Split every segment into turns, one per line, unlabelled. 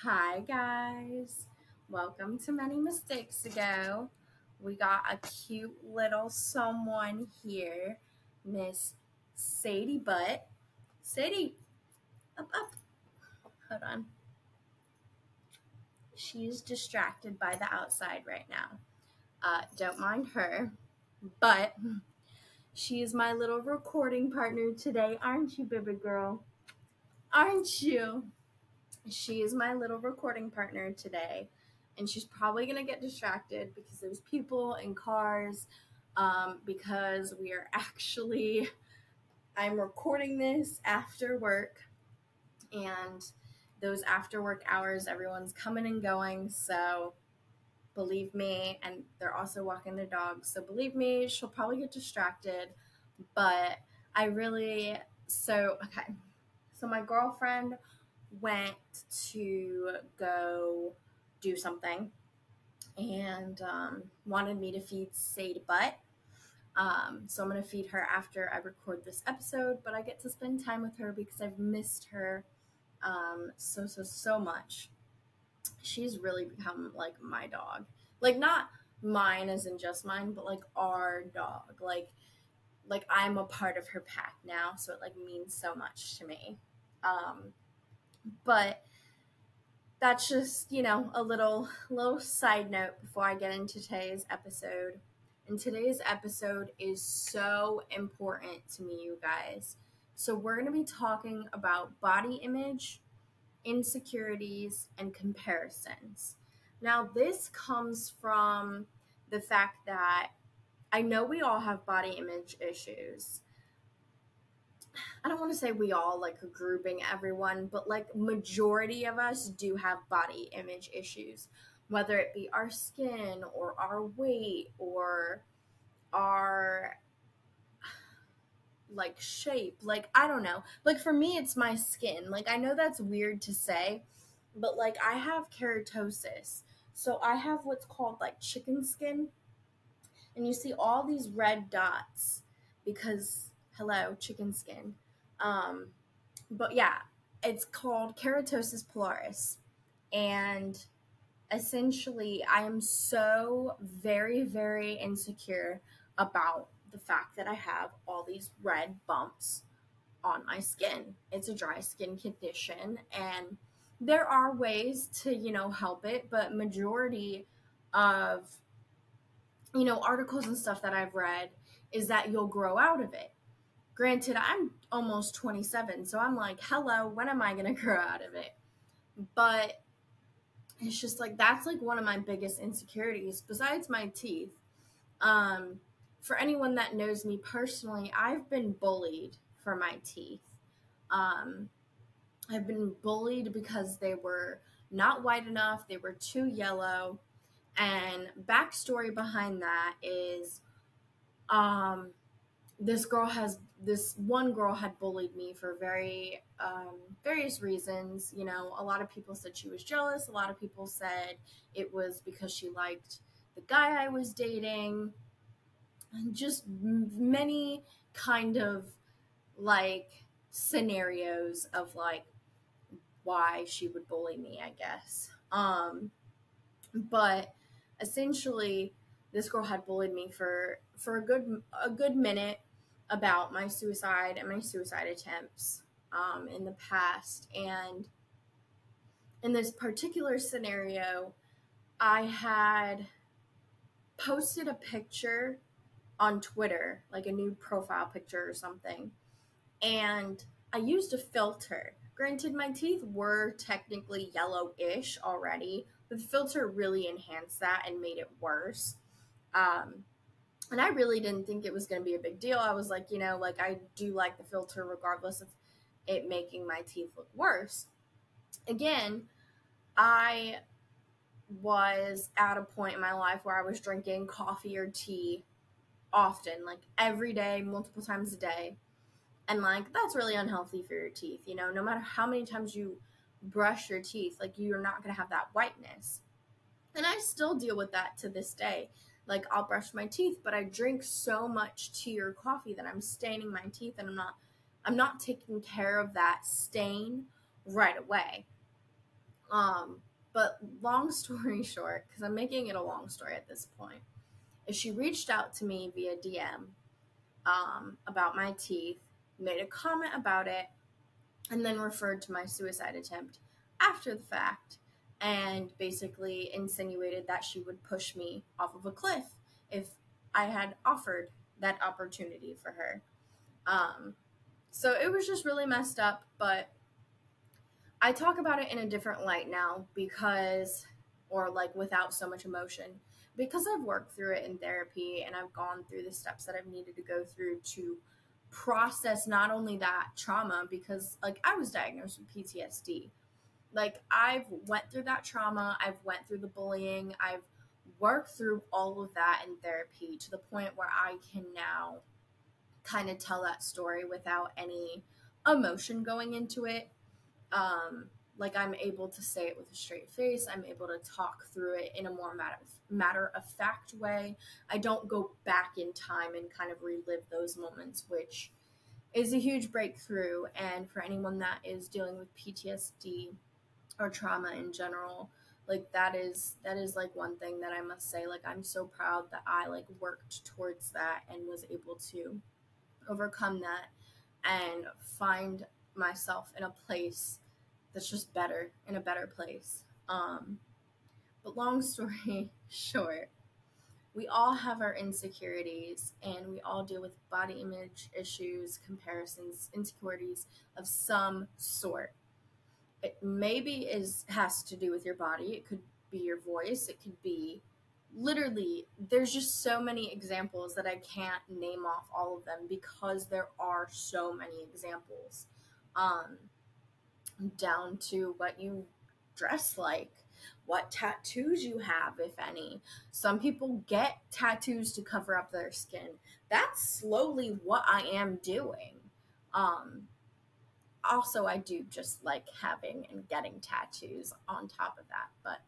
Hi guys, welcome to Many Mistakes Ago. We got a cute little someone here, Miss Sadie Butt. Sadie, up. Hold on. She's distracted by the outside right now. Don't mind her, but she is my little recording partner today, aren't you, baby girl? Aren't you? She is my little recording partner today, and she's probably going to get distracted because there's people in cars, because I'm recording this after work, and those after work hours, everyone's coming and going, so believe me, and they're also walking their dogs, so believe me, she'll probably get distracted, but okay, so my girlfriend went to go do something and wanted me to feed Sadie Butt. So I'm going to feed her after I record this episode, but I get to spend time with her because I've missed her so much. She's really become like my dog. Like not mine as in just mine, but like our dog. Like I'm a part of her pack now, so it like means so much to me. But that's just, a little side note before I get into today's episode. And today's episode is so important to me, you guys. So we're going to be talking about body image, insecurities, and comparisons. Now, this comes from the fact that I know we all have body image issues. I don't want to say we all, like grouping everyone, but like majority of us do have body image issues, whether it be our skin or our weight or our like shape. Like, I don't know. Like for me, it's my skin. Like I know that's weird to say, but like I have keratosis. So I have what's called like chicken skin. And you see all these red dots because, hello, chicken skin. Um, but yeah, it's called keratosis pilaris. And essentially, I am so very insecure about the fact that I have all these red bumps on my skin. It's a dry skin condition, and there are ways to, help it, but majority of, articles and stuff that I've read is that you'll grow out of it. Granted, I'm almost 27, so I'm like, hello, when am I going to grow out of it? But it's just like, that's like one of my biggest insecurities besides my teeth. For anyone that knows me personally, I've been bullied for my teeth. I've been bullied because they were not white enough, they were too yellow. And backstory behind that is, this one girl had bullied me for various reasons. A lot of people said she was jealous. A lot of people said it was because she liked the guy I was dating, and just many kind of like scenarios of like why she would bully me, I guess. But essentially, this girl had bullied me for a good minute about my suicide and my suicide attempts in the past. And in this particular scenario, I had posted a picture on Twitter, like a new profile picture or something, and I used a filter. Granted, my teeth were technically yellowish already, but the filter really enhanced that and made it worse. And I really didn't think it was going to be a big deal. I was like, like I do like the filter regardless of it making my teeth look worse. Again, I was at a point in my life where I was drinking coffee or tea often, like every day, multiple times a day. And like, that's really unhealthy for your teeth. No matter how many times you brush your teeth, like you're not going to have that whiteness. And I still deal with that to this day. Like I'll brush my teeth, but I drink so much tea or coffee that I'm staining my teeth, and I'm not taking care of that stain right away. Um, but long story short, because I'm making it a long story at this point, is she reached out to me via DM about my teeth, made a comment about it, and then referred to my suicide attempt after the fact, and basically insinuated that she would push me off of a cliff if I had offered that opportunity for her. So it was just really messed up, but I talk about it in a different light now because, or like without so much emotion, because I've worked through it in therapy and I've gone through the steps that I've needed to go through to process not only that trauma, because like I was diagnosed with PTSD. Like I've went through that trauma, I've went through the bullying, I've worked through all of that in therapy to the point where I can now kind of tell that story without any emotion going into it. Like I'm able to say it with a straight face. I'm able to talk through it in a more matter of fact way. I don't go back in time and kind of relive those moments, which is a huge breakthrough. And for anyone that is dealing with PTSD or trauma in general, like that is like one thing that I must say, like I'm so proud that I like worked towards that and was able to overcome that and find myself in a place that's just better, in a better place. But long story short, we all have our insecurities and we all deal with body image issues, comparisons, insecurities of some sort. It maybe has to do with your body. It could be your voice. It could be literally, there's just so many examples that I can't name off all of them because there are so many examples. Down to what you dress like, what tattoos you have, if any. Some people get tattoos to cover up their skin. That's slowly what I am doing. Also, I do just like having and getting tattoos on top of that. But,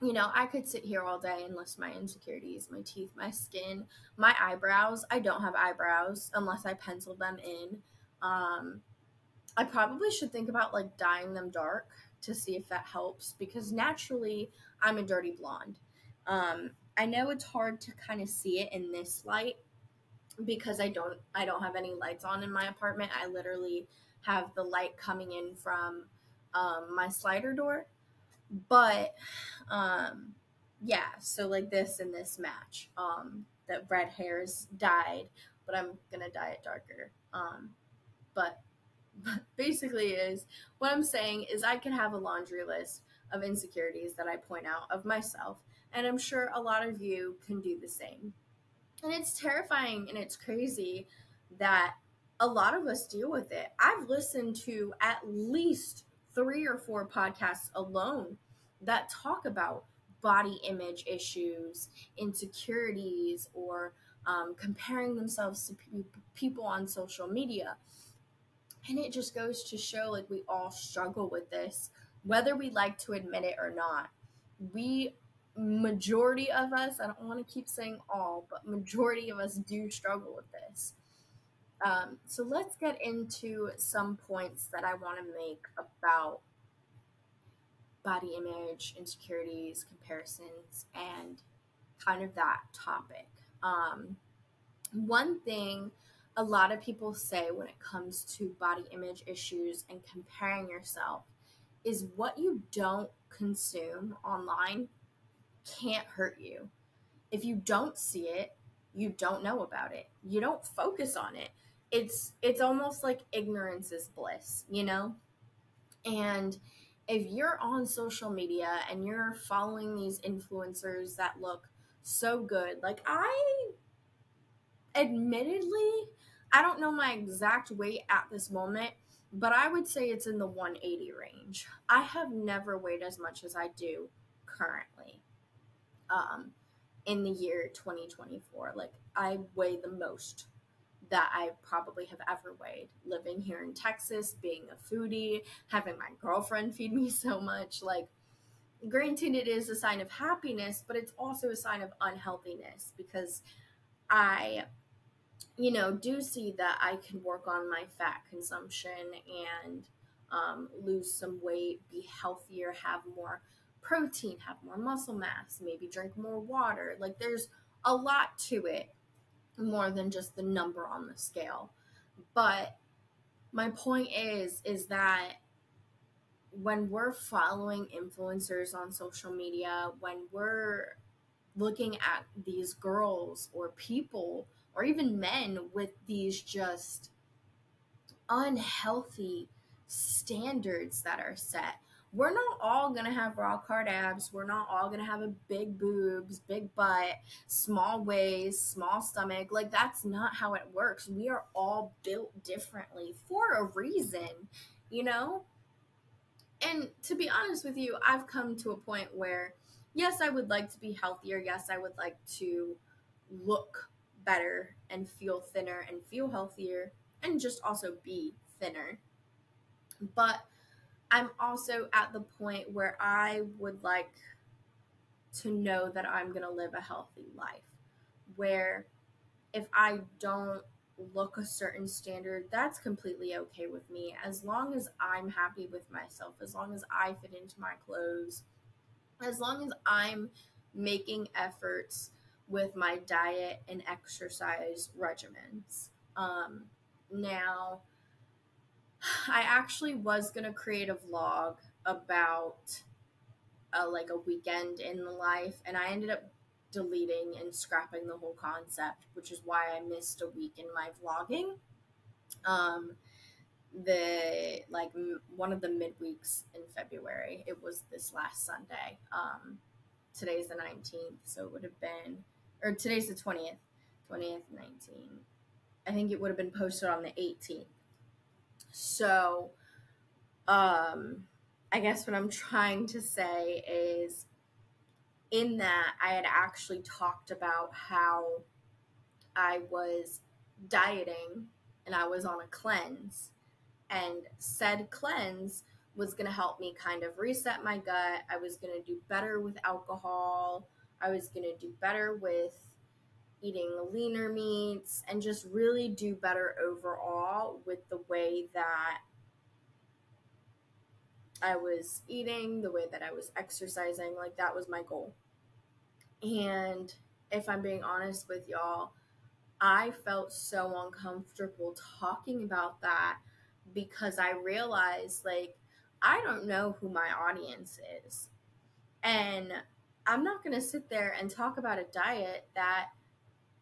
you know, I could sit here all day and list my insecurities, my teeth, my skin, my eyebrows. I don't have eyebrows unless I pencil them in. I probably should think about like dyeing them dark to see if that helps because naturally I'm a dirty blonde. I know it's hard to kind of see it in this light because I don't have any lights on in my apartment. I literally have the light coming in from my slider door. But yeah, so like this and this match. The red hair is dyed, but I'm gonna dye it darker. But basically is what I'm saying is I could have a laundry list of insecurities that I point out of myself, and I'm sure a lot of you can do the same. And it's terrifying and it's crazy that a lot of us deal with it. I've listened to at least 3 or 4 podcasts alone that talk about body image issues, insecurities, or comparing themselves to people on social media. And it just goes to show like we all struggle with this, whether we like to admit it or not. Majority of us, I don't want to keep saying all, but majority of us do struggle with this. So let's get into some points that I want to make about body image, insecurities, comparisons, and kind of that topic. One thing a lot of people say when it comes to body image issues and comparing yourself is what you don't consume online can't hurt you. If you don't see it, you don't know about it. You don't focus on it. It's almost like ignorance is bliss, you know? And if you're on social media and you're following these influencers that look so good, like admittedly, I don't know my exact weight at this moment, but I would say it's in the 180 range. I have never weighed as much as I do currently in the year 2024. Like, I weigh the most that I probably have ever weighed. Living here in Texas, being a foodie, having my girlfriend feed me so much. Like, granted, it is a sign of happiness, but it's also a sign of unhealthiness because I do see that I can work on my fat consumption and lose some weight, be healthier, have more protein, have more muscle mass, maybe drink more water. Like there's a lot to it more than just the number on the scale. But my point is that when we're following influencers on social media, when we're looking at these girls or people or even men with these just unhealthy standards that are set, we're not all gonna have rock hard abs. We're not all gonna have a big boobs, big butt, small waist, small stomach. Like that's not how it works. We are all built differently for a reason, you know? And to be honest with you, I've come to a point where, yes, I would like to be healthier. Yes, I would like to look better and feel thinner and feel healthier and just also be thinner. But I'm also at the point where I would like to know that I'm going to live a healthy life, where if I don't look a certain standard, that's completely okay with me. As long as I'm happy with myself, as long as I fit into my clothes, as long as I'm making efforts with my diet and exercise regimens. Now, I actually was going to create a vlog about like a weekend in the life, and I ended up deleting and scrapping the whole concept, which is why I missed a week in my vlogging. Um, one of the midweeks in February, it was this last Sunday. Today's the 19th, so it would have been, or today's the 20th, 19th. I think it would have been posted on the 18th. So, I guess what I'm trying to say is, in that I had actually talked about how I was dieting and I was on a cleanse, and said cleanse was going to help me kind of reset my gut. I was going to do better with alcohol. I was going to do better with eating leaner meats and just really do better overall with the way that I was eating, the way that I was exercising. Like that was my goal. And if I'm being honest with y'all, I felt so uncomfortable talking about that because I realized, like, I don't know who my audience is. And I'm not going to sit there and talk about a diet that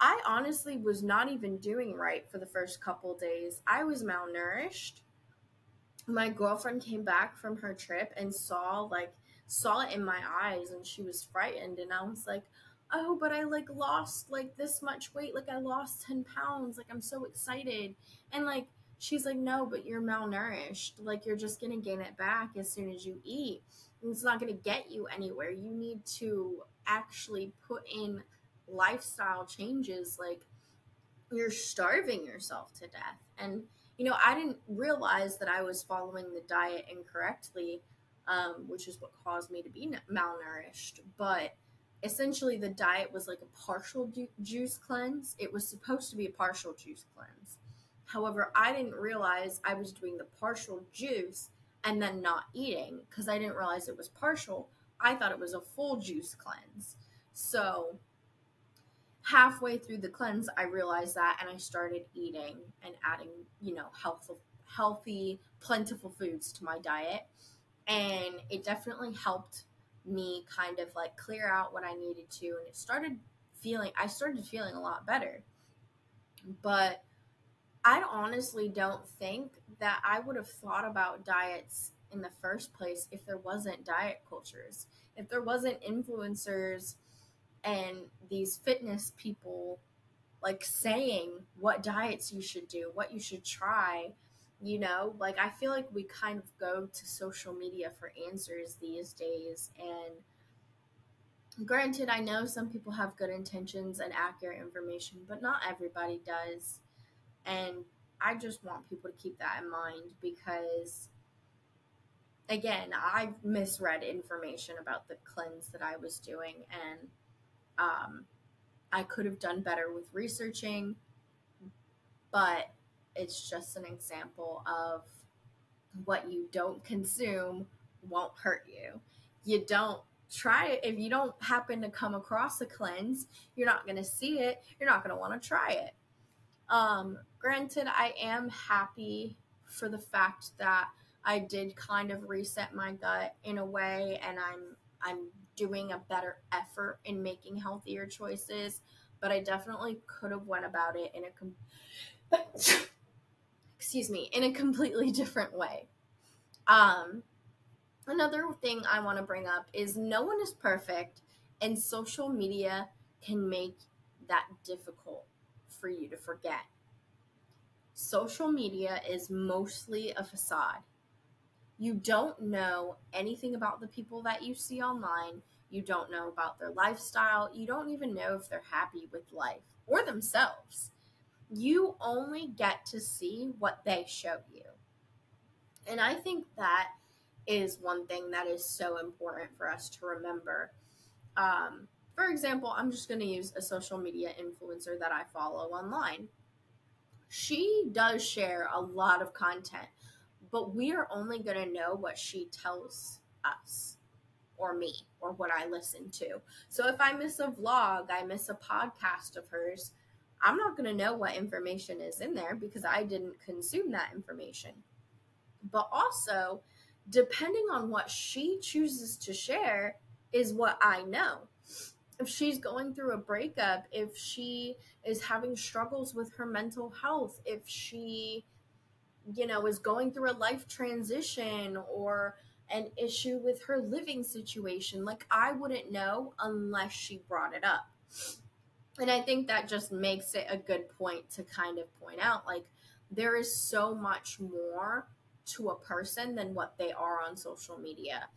I honestly was not even doing right for the first couple days. I was malnourished. My girlfriend came back from her trip and saw it in my eyes, and she was frightened, and I was like, oh, but I like lost like this much weight, like I lost 10 pounds, like I'm so excited. And like she's like, no, but you're malnourished, like you're just gonna gain it back as soon as you eat, and it's not gonna get you anywhere. You need to actually put in lifestyle changes. Like you're starving yourself to death. And I didn't realize that I was following the diet incorrectly, which is what caused me to be malnourished. But essentially the diet was like a partial juice cleanse. It was supposed to be a partial juice cleanse. However, I didn't realize I was doing the partial juice and then not eating, because I didn't realize it was partial. I thought it was a full juice cleanse. So halfway through the cleanse, I realized that, and I started eating and adding, healthy, plentiful foods to my diet. And it definitely helped me kind of like clear out what I needed to. And I started feeling a lot better. But I honestly don't think that I would have thought about diets in the first place if there wasn't diet cultures, if there wasn't influencers and these fitness people like saying what diets you should do, what you should try. Like I feel like we kind of go to social media for answers these days. And granted, I know some people have good intentions and accurate information, but not everybody does. And I just want people to keep that in mind, because again, I've misread information about the cleanse that I was doing, and I could have done better with researching, but it's just an example of What you don't consume won't hurt you. You don't try it. If you don't happen to come across a cleanse, you're not going to see it. You're not going to want to try it. Granted, I am happy for the fact that I did kind of reset my gut in a way, and I'm doing a better effort in making healthier choices, but I definitely could have went about it in a in a completely different way. Another thing I want to bring up is no one is perfect, and social media can make that difficult for you to forget. Social media is mostly a facade. You don't know anything about the people that you see online. You don't know about their lifestyle. You don't even know if they're happy with life or themselves. You only get to see what they show you. And I think that is one thing that is so important for us to remember. For example, I'm just going to use a social media influencer that I follow online. She does share a lot of content, but we are only going to know what she tells us or me or what I listen to. So if I miss a vlog, I miss a podcast of hers, I'm not going to know what information is in there because I didn't consume that information. But also, depending on what she chooses to share is what I know. If she's going through a breakup, if she is having struggles with her mental health, if she, is going through a life transition or an issue with her living situation, like I wouldn't know unless she brought it up. And I think that just makes it a good point to kind of point out, like, there is so much more to a person than what they are on social media.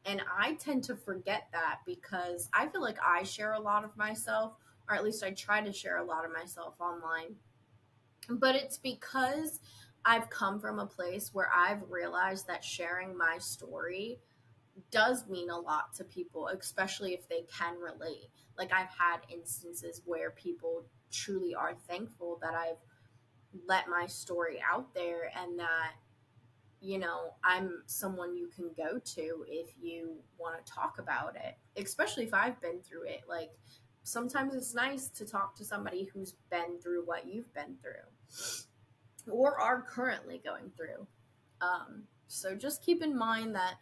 And I tend to forget that because I feel like I share a lot of myself, or at least I try to share a lot of myself online. But it's because I've come from a place where I've realized that sharing my story does mean a lot to people, especially if they can relate. Like, I've had instances where people truly are thankful that I've let my story out there and that, I'm someone you can go to if you want to talk about it, especially if I've been through it. Like, sometimes it's nice to talk to somebody who's been through what you've been through or are currently going through. So just keep in mind that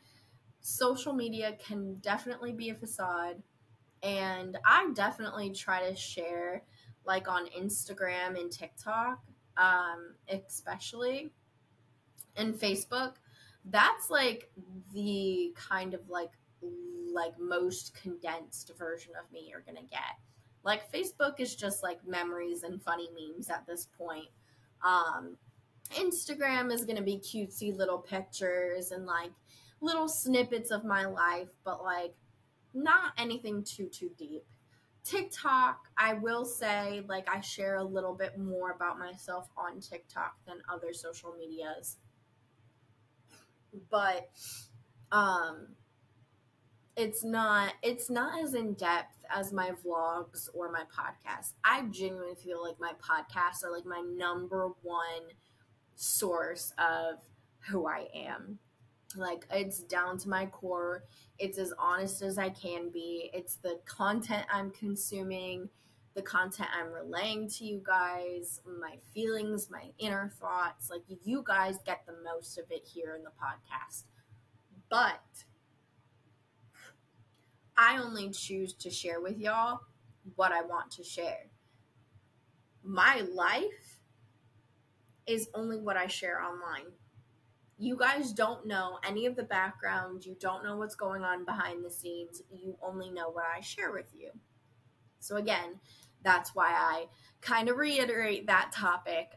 social media can definitely be a facade, and I definitely try to share, like, on Instagram and TikTok, especially, and Facebook. That's like the kind of like most condensed version of me you're gonna get. Like, Facebook is just like memories and funny memes at this point. Instagram is gonna be cutesy little pictures and like little snippets of my life, but like not anything too deep. TikTok, I will say, like, I share a little bit more about myself on TikTok than other social medias. But it's not as in depth as my vlogs or my podcasts. I genuinely feel like my podcasts are like my number one source of who I am. Like, it's down to my core. It's as honest as I can be. It's the content I'm consuming, the content I'm relaying to you guys, my feelings, my inner thoughts. Like, you guys get the most of it here in the podcast. But I only choose to share with y'all what I want to share. My life is only what I share online. You guys don't know any of the background. You don't know what's going on behind the scenes. You only know what I share with you. So again, that's why I kind of reiterate that topic,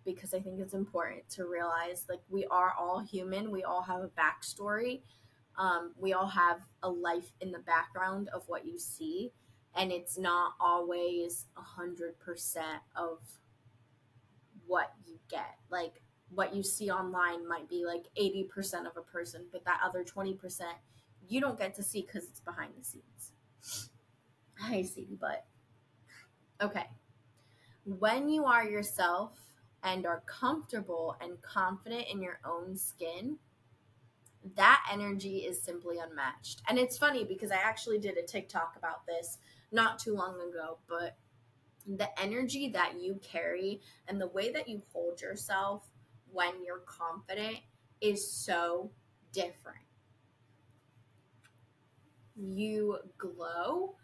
because I think it's important to realize, like, we are all human. We all have a backstory. We all have a life in the background of what you see, and it's not always 100% of what you get. Like, what you see online might be like 80% of a person, but that other 20% you don't get to see because it's behind the scenes. Hi, Sadie Butt. Okay. When you are yourself, and are comfortable and confident in your own skin, that energy is simply unmatched. And it's funny because I actually did a TikTok about this not too long ago, but the energy that you carry and the way that you hold yourself when you're confident is so different. You glow,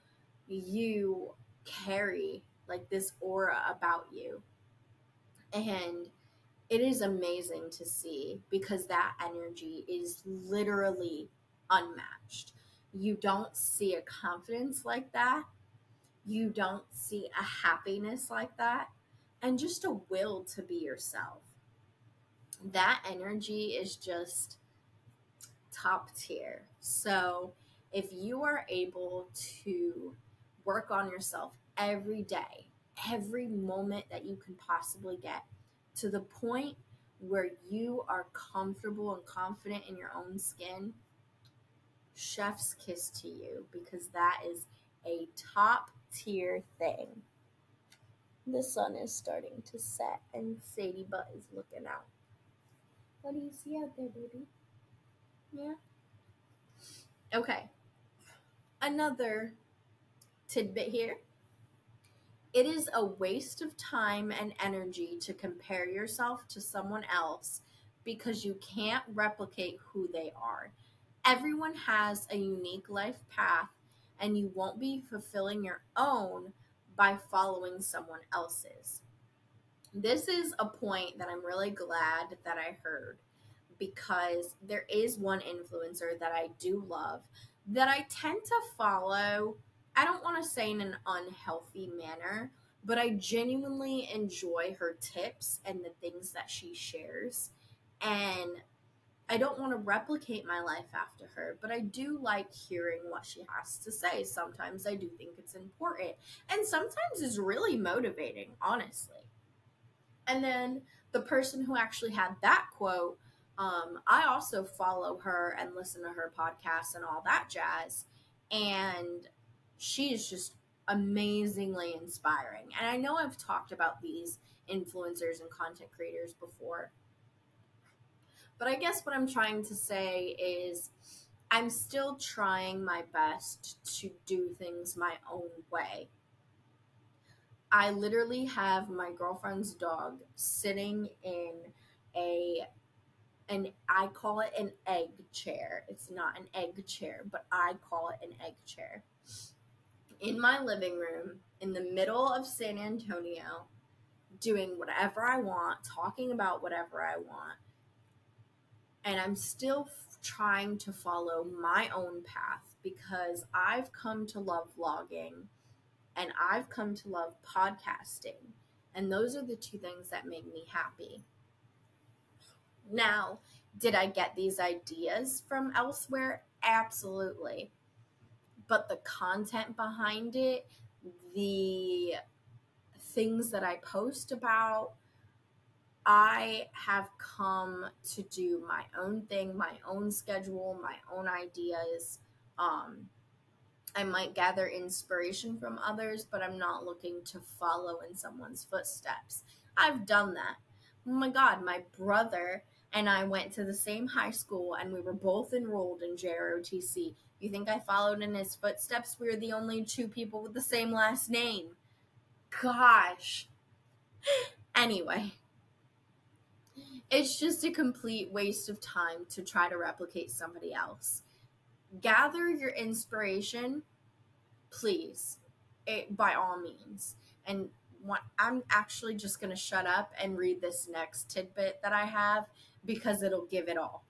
you carry like this aura about you. And it is amazing to see because that energy is literally unmatched. You don't see a confidence like that. You don't see a happiness like that. And just a will to be yourself. That energy is just top tier. So if you are able to work on yourself every day, every moment that you can possibly get to the point where you are comfortable and confident in your own skin, chef's kiss to you, because that is a top tier thing. The sun is starting to set and Sadie Butt is looking out. What do you see out there, baby? Yeah. Okay. Another tidbit here. It is a waste of time and energy to compare yourself to someone else because you can't replicate who they are. Everyone has a unique life path, and you won't be fulfilling your own by following someone else's. This is a point that I'm really glad that I heard, because there is one influencer that I do love that I tend to follow. I don't want to say in an unhealthy manner, but I genuinely enjoy her tips and the things that she shares. And I don't want to replicate my life after her, but I do like hearing what she has to say. Sometimes I do think it's important, and sometimes it's really motivating, honestly. And then the person who actually had that quote, I also follow her and listen to her podcast and all that jazz. And she is just amazingly inspiring. And I know I've talked about these influencers and content creators before, but I guess what I'm trying to say is I'm still trying my best to do things my own way. I literally have my girlfriend's dog sitting in a and I call it an egg chair. It's not an egg chair, but I call it an egg chair. In my living room, in the middle of San Antonio, doing whatever I want, talking about whatever I want. And I'm still trying to follow my own path because I've come to love vlogging and I've come to love podcasting. And those are the two things that make me happy. Now, did I get these ideas from elsewhere? Absolutely. But the content behind it, the things that I post about, I have come to do my own thing, my own schedule, my own ideas. I might gather inspiration from others, but I'm not looking to follow in someone's footsteps. I've done that. Oh my God, my brother and I went to the same high school and we were both enrolled in JROTC. You think I followed in his footsteps? We were the only two people with the same last name. Gosh. Anyway, it's just a complete waste of time to try to replicate somebody else. Gather your inspiration, please, by all means. And I'm actually just going to shut up and read this next tidbit that I have because it'll give it all.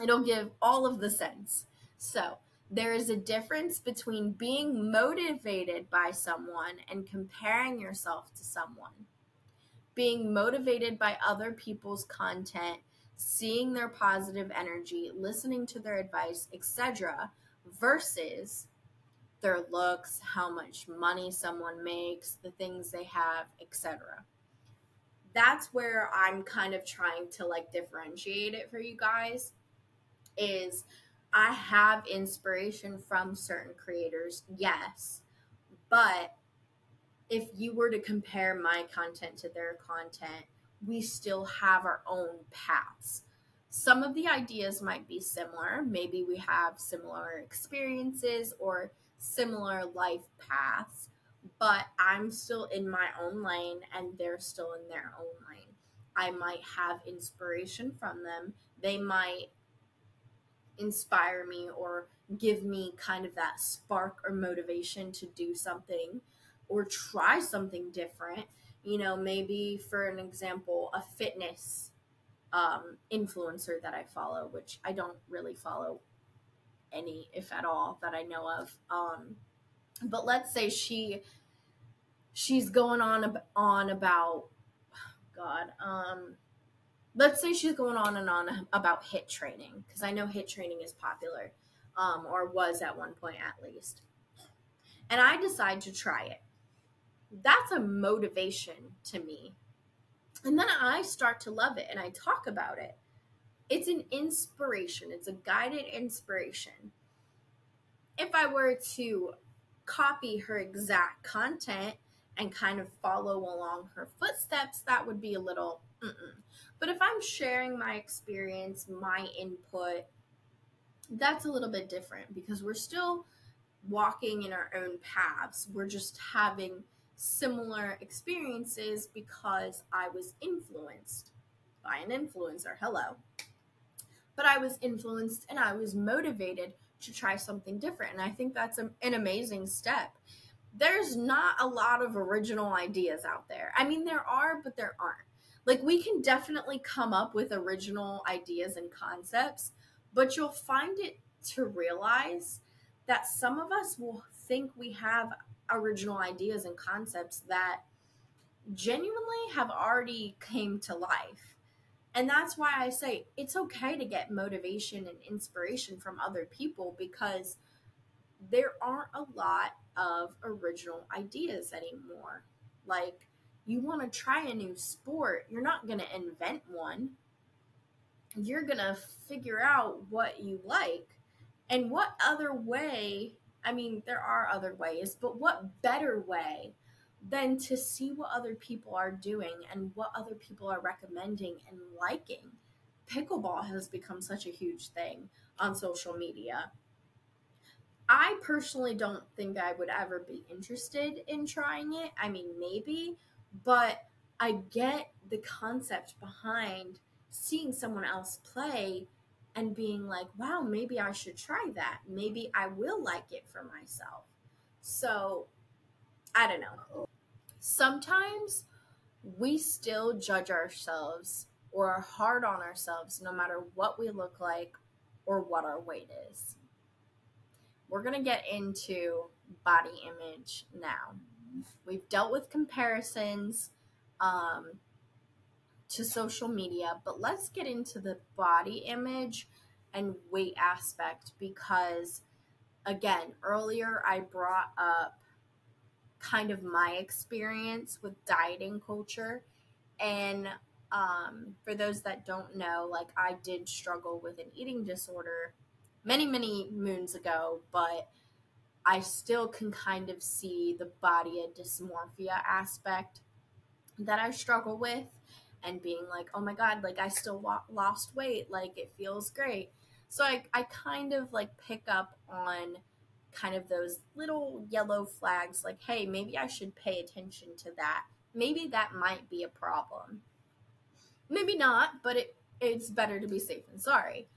It'll give all of the sense. So, there is a difference between being motivated by someone and comparing yourself to someone. Being motivated by other people's content, seeing their positive energy, listening to their advice, etc., versus their looks, how much money someone makes, the things they have, etc. That's where I'm kind of trying to differentiate it for you guys. Is I have inspiration from certain creators, yes, but if you were to compare my content to their content, we still have our own paths. Some of the ideas might be similar. Maybe we have similar experiences or similar life paths, but I'm still in my own lane and they're still in their own lane. I might have inspiration from them. They might inspire me or give me kind of that spark or motivation to do something or try something different. Maybe for an example, a fitness influencer that I follow, which I don't really follow any, if at all, that I know of. But let's say she's going on about God. Let's say she's going on and on about HIIT training, because I know HIIT training is popular, or was at one point at least. And I decide to try it. That's a motivation to me. And then I start to love it and I talk about it. It's an inspiration. It's a guided inspiration. If I were to copy her exact content and kind of follow along her footsteps, that would be a little But if I'm sharing my experience, my input, that's a little bit different, because we're still walking in our own paths. We're just having similar experiences because I was influenced by an influencer. Hello. But I was influenced and I was motivated to try something different. And I think that's an amazing step. There's not a lot of original ideas out there. I mean, there are, but there aren't. Like, we can definitely come up with original ideas and concepts, but you'll find it to realize that some of us will think we have original ideas and concepts that genuinely have already came to life. And that's why I say it's okay to get motivation and inspiration from other people, because there aren't a lot of original ideas anymore. Like, you want to try a new sport, you're not going to invent one. You're going to figure out what you like. And what other way, I mean, there are other ways, but what better way than to see what other people are doing and what other people are recommending and liking. Pickleball has become such a huge thing on social media. I personally don't think I would ever be interested in trying it. I mean, maybe, but I get the concept behind seeing someone else play and being like, wow, maybe I should try that. Maybe I will like it for myself. So, I don't know. Sometimes we still judge ourselves or are hard on ourselves no matter what we look like or what our weight is. We're going to get into body image now. We've dealt with comparisons to social media, but let's get into the body image and weight aspect, because, again, earlier I brought up kind of my experience with dieting culture. And for those that don't know, like, I did struggle with an eating disorder many, many moons ago, but I still can kind of see the body dysmorphia aspect that I struggle with, and being like, oh my God, like, I still lost weight, like, it feels great. So I kind of like pick up on kind of those little yellow flags, like, hey, maybe I should pay attention to that. Maybe that might be a problem. Maybe not, but it's better to be safe than sorry.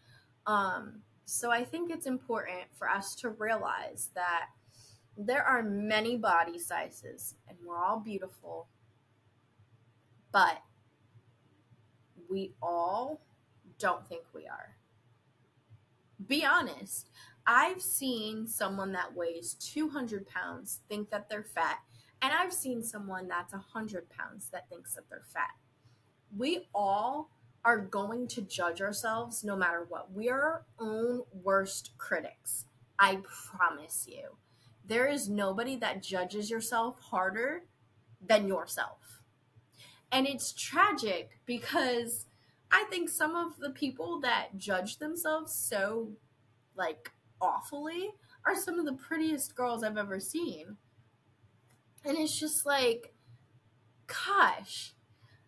So I think it's important for us to realize that there are many body sizes and we're all beautiful, but we all don't think we are. Be honest. I've seen someone that weighs 200 pounds think that they're fat, and I've seen someone that's 100 pounds that thinks that they're fat. We all are going to judge ourselves no matter what. We are our own worst critics. I promise you. There is nobody that judges yourself harder than yourself. And it's tragic, because I think some of the people that judge themselves so, like, awfully are some of the prettiest girls I've ever seen. And it's just like, gosh.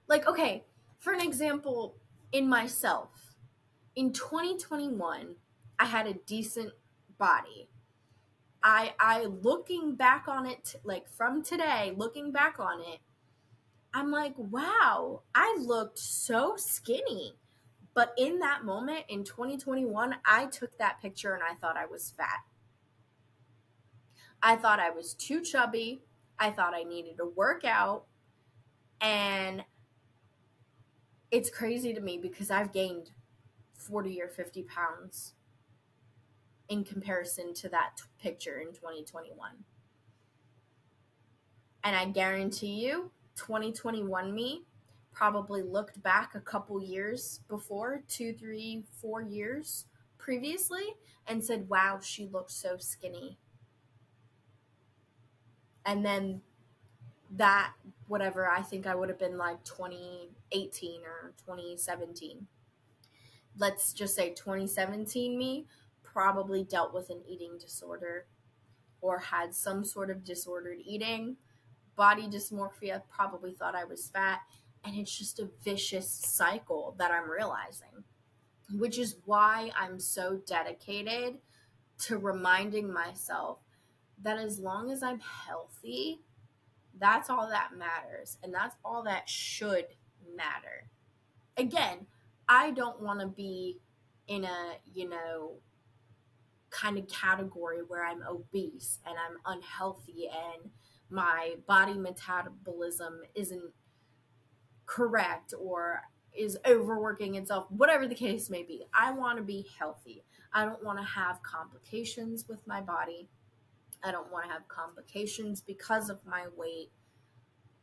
Like, okay, For an example, in myself, in 2021, I had a decent body. I looking back on it, like from today, looking back on it, I'm like, wow, I looked so skinny. But in that moment in 2021, I took that picture and I thought I was fat. I thought I was too chubby. I thought I needed to work out. And it's crazy to me because I've gained 40 or 50 pounds in comparison to that picture in 2021. And I guarantee you, 2021 me probably looked back a couple years before, 2, 3, 4 years previously, and said, wow, she looks so skinny. And then that, whatever, I think I would have been like 2018 or 2017. Let's just say 2017 me probably dealt with an eating disorder or had some sort of disordered eating, body dysmorphia, probably thought I was fat, and it's just a vicious cycle that I'm realizing, which is why I'm so dedicated to reminding myself that as long as I'm healthy, that's all that matters, and that's all that should matter. Again, I don't want to be in a, kind of category where I'm obese and I'm unhealthy and my body metabolism isn't correct or is overworking itself, whatever the case may be. I want to be healthy. I don't want to have complications with my body. I don't want to have complications because of my weight.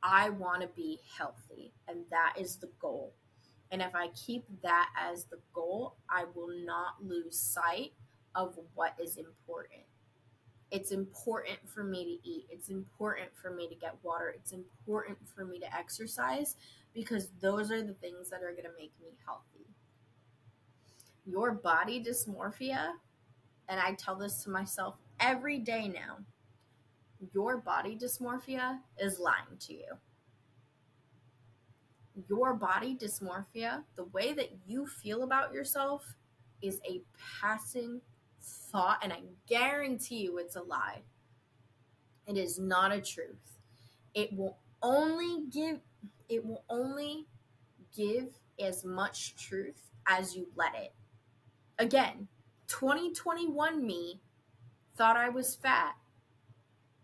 I want to be healthy, and that is the goal. And if I keep that as the goal, I will not lose sight of what is important. It's important for me to eat. It's important for me to get water. It's important for me to exercise because those are the things that are going to make me healthy. Your body dysmorphia, and I tell this to myself every day now, your body dysmorphia is lying to you. Your body dysmorphia, the way that you feel about yourself, is a passing thought, and I guarantee you it's a lie. It is not a truth. It will only give as much truth as you let it. Again, 2021 me thought I was fat.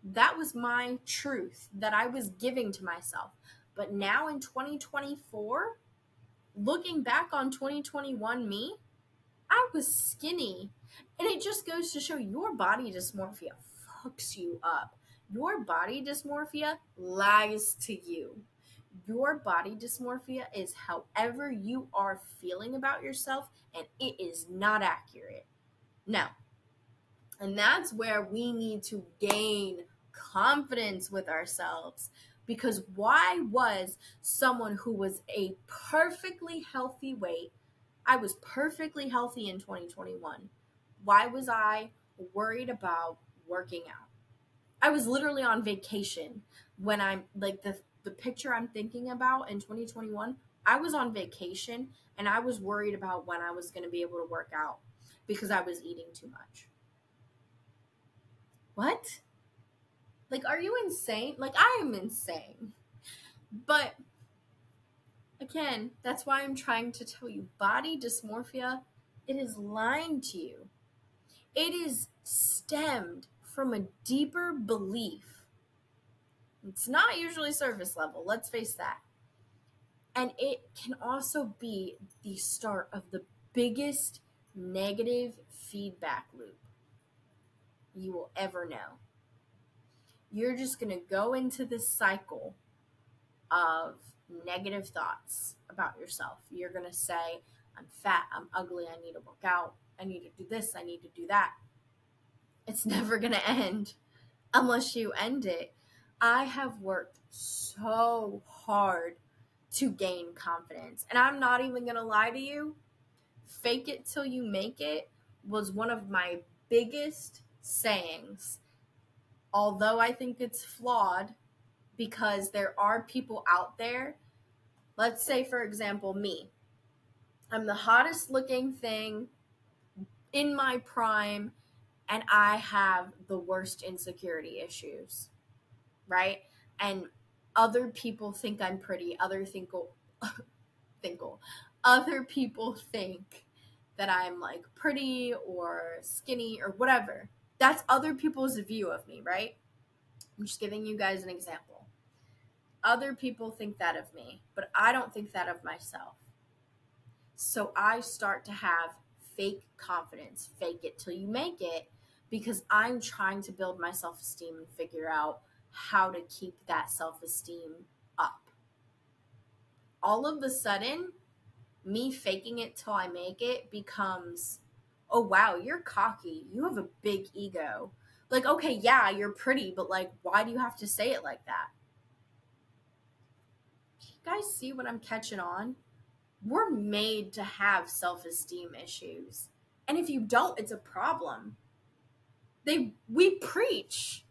That was my truth that I was giving to myself. But now in 2024, looking back on 2021 me, I was skinny. And it just goes to show your body dysmorphia fucks you up. Your body dysmorphia lies to you. Your body dysmorphia is however you are feeling about yourself, and it is not accurate. No. And that's where we need to gain confidence with ourselves. Because why was someone who was a perfectly healthy weight, I was perfectly healthy in 2021. Why was I worried about working out? I was literally on vacation when I'm like the picture I'm thinking about in 2021. I was on vacation and I was worried about when I was going to be able to work out because I was eating too much. What? Like, are you insane? Like, I am insane. But again, that's why I'm trying to tell you, body dysmorphia, it is lying to you. It is stemmed from a deeper belief. It's not usually surface level, let's face that. And it can also be the start of the biggest negative feedback loop you will ever know. You're just going to go into this cycle of negative thoughts about yourself. You're going to say, I'm fat, I'm ugly, I need to work out, I need to do this, I need to do that. It's never going to end unless you end it. I have worked so hard to gain confidence. And I'm not even going to lie to you. Fake it till you make it was one of my biggest sayings. Although I think it's flawed because there are people out there Let's say, for example, me. I'm the hottest looking thing in my prime, and I have the worst insecurity issues, right? And other people think I'm pretty. Other people think that I'm like pretty or skinny or whatever. That's other people's view of me, right? I'm just giving you guys an example. Other people think that of me, but I don't think that of myself. So I start to have fake confidence, fake it till you make it, because I'm trying to build my self-esteem and figure out how to keep that self-esteem up. All of a sudden, me faking it till I make it becomes, oh wow, you're cocky. You have a big ego. Like, okay, yeah, you're pretty, but like, why do you have to say it like that? You guys see what I'm catching on? We're made to have self-esteem issues. And if you don't, it's a problem. We preach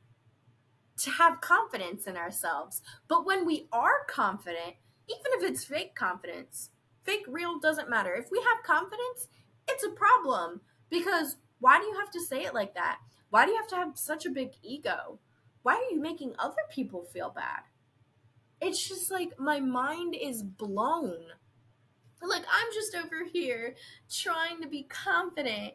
to have confidence in ourselves. But when we are confident, even if it's fake confidence, fake, real, doesn't matter. If we have confidence, it's a problem. Because why do you have to say it like that? Why do you have to have such a big ego? Why are you making other people feel bad? It's just like my mind is blown. Like, I'm just over here trying to be confident,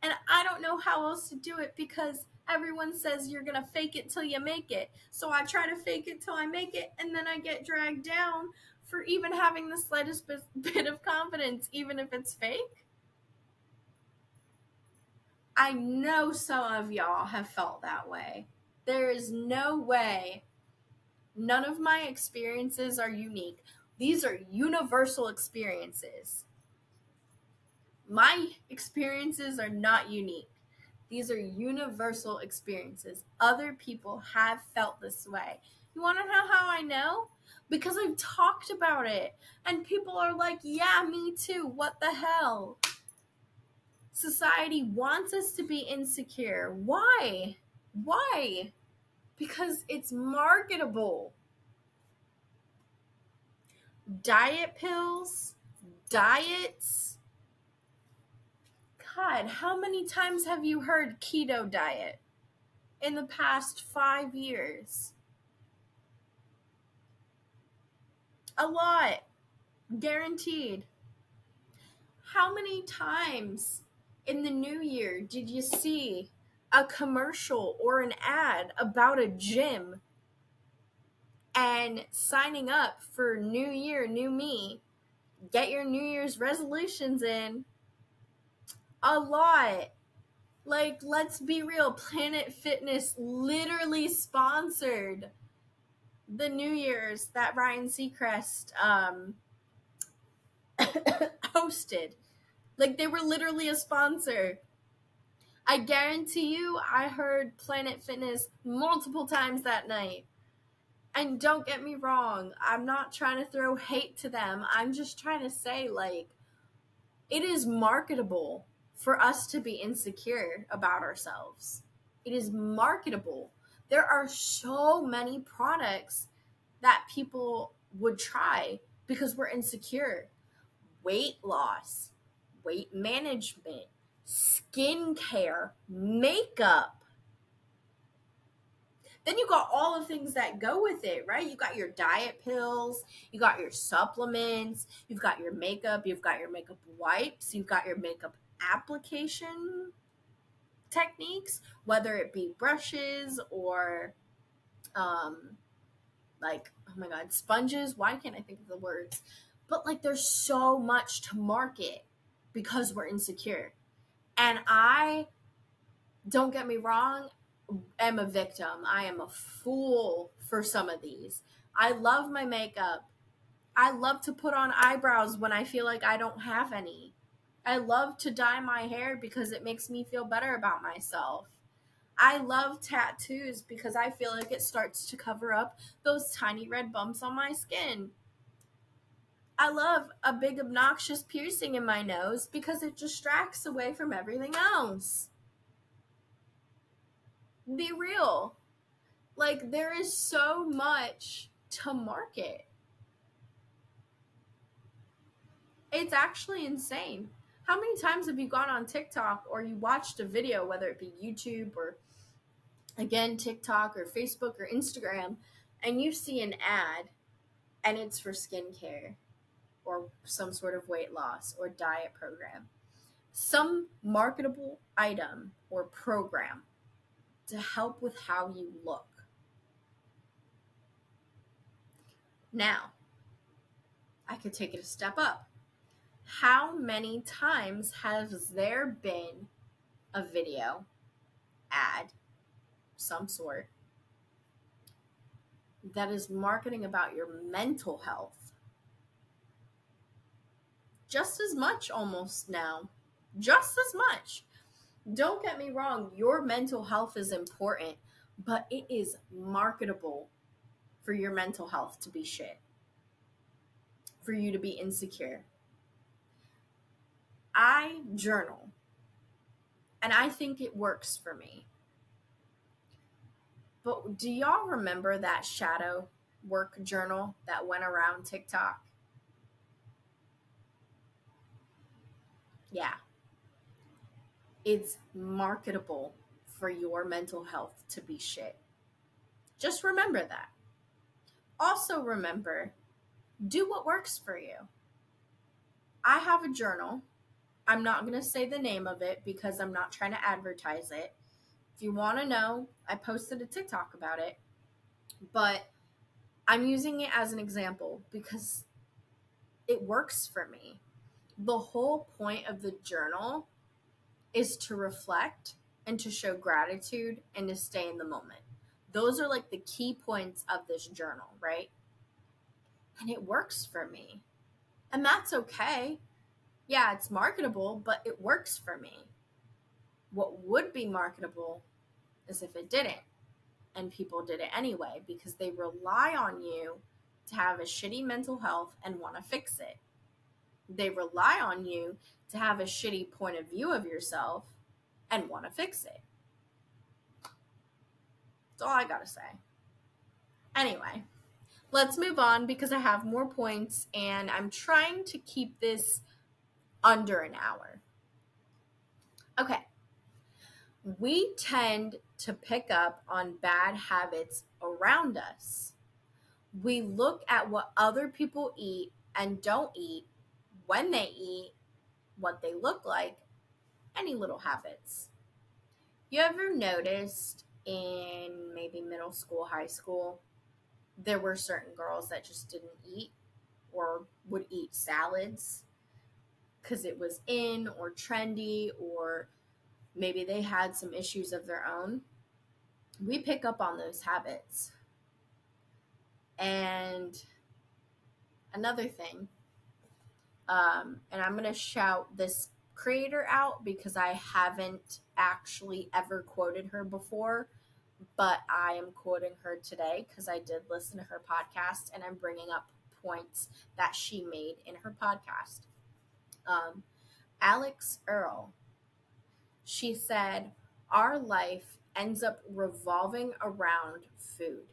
and I don't know how else to do it because everyone says you're going to fake it till you make it. So I try to fake it till I make it, and then I get dragged down for even having the slightest bit of confidence, even if it's fake. I know some of y'all have felt that way. There is no way. None of my experiences are unique. These are universal experiences. My experiences are not unique. These are universal experiences. Other people have felt this way. You want to know how I know? Because I've talked about it. And people are like, yeah, me too. What the hell? Society wants us to be insecure. Why? Why? Because it's marketable. Diet pills, diets. God, how many times have you heard keto diet in the past 5 years? A lot. Guaranteed. How many times in the new year did you see a commercial or an ad about a gym and signing up for New Year, New Me? Get your New Year's resolutions in. A lot. Like, let's be real. Planet Fitness literally sponsored the New Year's that Ryan Seacrest hosted. Like, they were literally a sponsor. I guarantee you I heard Planet Fitness multiple times that night. And don't get me wrong, I'm not trying to throw hate to them. I'm just trying to say, like, it is marketable for us to be insecure about ourselves. It is marketable. There are so many products that people would try because we're insecure. Weight loss, weight management, skincare, makeup. Then you got all the things that go with it, right? You got your diet pills, you got your supplements, you've got your makeup, you've got your makeup wipes, you've got your makeup application techniques, whether it be brushes or like, oh my god, sponges. Why can't I think of the words? But like, there's so much to market because we're insecure. And I, don't get me wrong, am a victim. I am a fool for some of these. I love my makeup. I love to put on eyebrows when I feel like I don't have any. I love to dye my hair because it makes me feel better about myself. I love tattoos because I feel like it starts to cover up those tiny red bumps on my skin. I love a big obnoxious piercing in my nose because it distracts away from everything else. Be real. Like, there is so much to market. It's actually insane. How many times have you gone on TikTok or you watched a video, whether it be YouTube or, again, TikTok or Facebook or Instagram, and you see an ad and it's for skincare or some sort of weight loss or diet program, some marketable item or program to help with how you look. Now, I could take it a step up. How many times has there been a video, ad, some sort, that is marketing about your mental health? Just as much almost now. Just as much. Don't get me wrong, your mental health is important, but it is marketable for your mental health to be shit. For you to be insecure. I journal, and I think it works for me. But do y'all remember that shadow work journal that went around TikTok? Yeah. It's marketable for your mental health to be shit. Just remember that. Also remember, do what works for you. I have a journal. I'm not going to say the name of it because I'm not trying to advertise it. If you want to know, I posted a TikTok about it. But I'm using it as an example because it works for me. The whole point of the journal is to reflect and to show gratitude and to stay in the moment. Those are like the key points of this journal, right? And it works for me. And that's okay. Yeah, it's marketable, but it works for me. What would be marketable is if it didn't. And people did it anyway because they rely on you to have a shitty mental health and want to fix it. They rely on you to have a shitty point of view of yourself and want to fix it. That's all I gotta say. Anyway, let's move on because I have more points and I'm trying to keep this under an hour. Okay. We tend to pick up on bad habits around us. We look at what other people eat and don't eat, when they eat, what they look like, any little habits. You ever noticed in maybe middle school, high school, there were certain girls that just didn't eat or would eat salads because it was in or trendy, or maybe they had some issues of their own? We pick up on those habits. And another thing, and I'm going to shout this creator out because I haven't actually ever quoted her before, but I am quoting her today because I did listen to her podcast and I'm bringing up points that she made in her podcast. Alex Earl, she said, our life ends up revolving around food.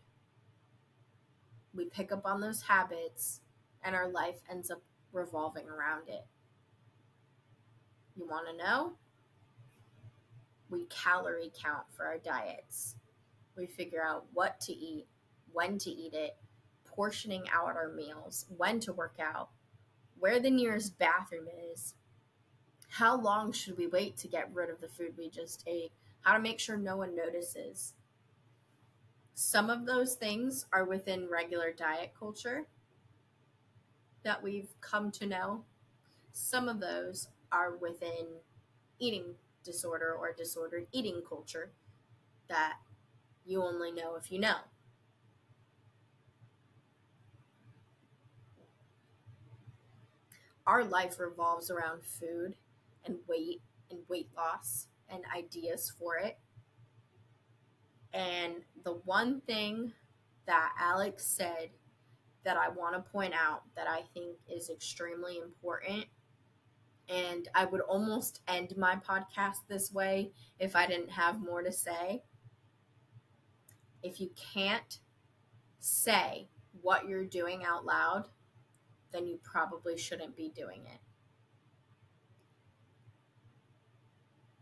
We pick up on those habits and our life ends up revolving around it. You want to know? We calorie count for our diets. We figure out what to eat, when to eat it, portioning out our meals, when to work out, where the nearest bathroom is, how long should we wait to get rid of the food we just ate, how to make sure no one notices. Some of those things are within regular diet culture that we've come to know. Some of those are within eating disorder or disordered eating culture that you only know if you know. Our life revolves around food and weight loss and ideas for it. And the one thing that Alex said that I want to point out that I think is extremely important, and I would almost end my podcast this way if I didn't have more to say. If you can't say what you're doing out loud, then you probably shouldn't be doing it.